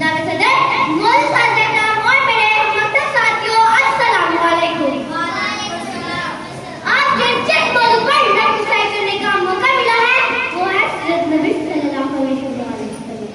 दावे सदर मोल साजदा और मेरे हमदर्द साथियों अस्सलाम वालेकुम। आज जिस मौजू पर डिस्कस करने का मौका मिला है वो है हज़रत नबी सल्लल्लाहु अलैहि वसल्लम।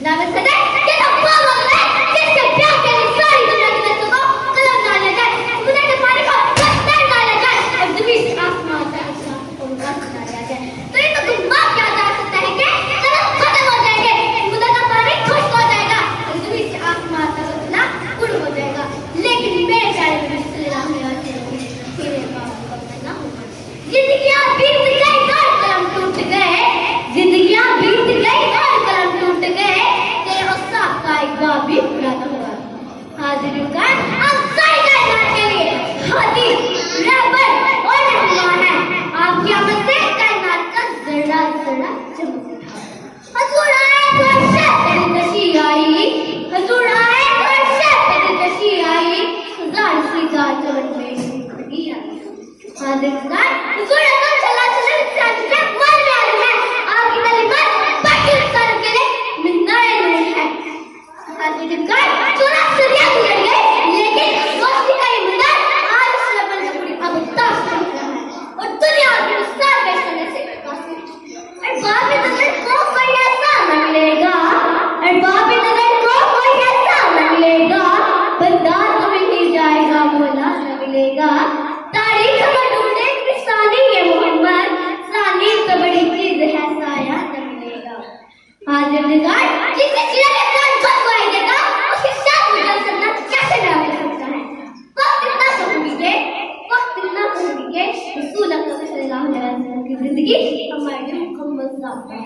दावे सदर के अब्बा वगैरह जिससे प्यार के लिए सारी दुनिया की बच्चों को कलम डाला जाए, खुदा के पानी को पत्थर डाला जाए और जमीन से आसमान तक उनका डाला जाए, तो ये तो गुनाह क्या जा सकता है कि कलम खत्म हो जाएंगे, खुदा का पानी खुश्क हो जाएगा और जमीन से आसमान तक उतना गुड़ हो जाएगा। लेकिन मेरे प्यारे नबी सल्लल्लाहु अलैहि वसल्लम तेरे बाप को ना हो, जिंदगियां बीत गई और कलम टूट गए, जिंदगियां बीत गई और कलम टूट गए, तेरे उस्ताद का एक बाप भी पूरा न हुआ। हाजिर का आप सारी कायनात के लिए हादी रहबर और रहनुमा है। आपकी आमद से कायनात का जर्रा जर्रा चमक उठा। हुजूर आए तो शहर कशी आई, हुजूर आए तो शहर कशी आई, हजार सीधा चमन में जिंदगी आई। हाजिर का हुजूर अकरम सल्लल्लाहु अलैहि वसल्लम से मन में आ रहा है, आपकी कलिमत बाकी इंसानों के लिए मिन्नाए नहीं है। हाजिर का 14 सदियां गुजर गई, लेकिन दोस्ती का ये मैदान आज इस लेवल से पूरी अब तक चल रहा है और दुनिया के विस्तार पेश करने से काफी और बाप की नजर को कोई ऐसा न मिलेगा, और बाप की नजर को कोई ऐसा न मिलेगा, बंदा तो मिल ही जाएगा, मौला न मिलेगा। तारीख में ढूंढे किसानी ये मोहम्मद, सानी तो बड़ी चीज है, साया न मिलेगा। हाजिर निगार जिसे चिरा के कान बंद हुआ देगा, उसके साथ मुझे करना कैसे ना मिल सकता है। वक्त इतना कबूलिए, वक्त इतना कबूलिए, रसूल अकरम सल्लल्लाहु अलैहि वसल्लम की जिंदगी हमारे लिए मुकम्मल साफ है।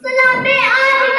सलाम-ए-आला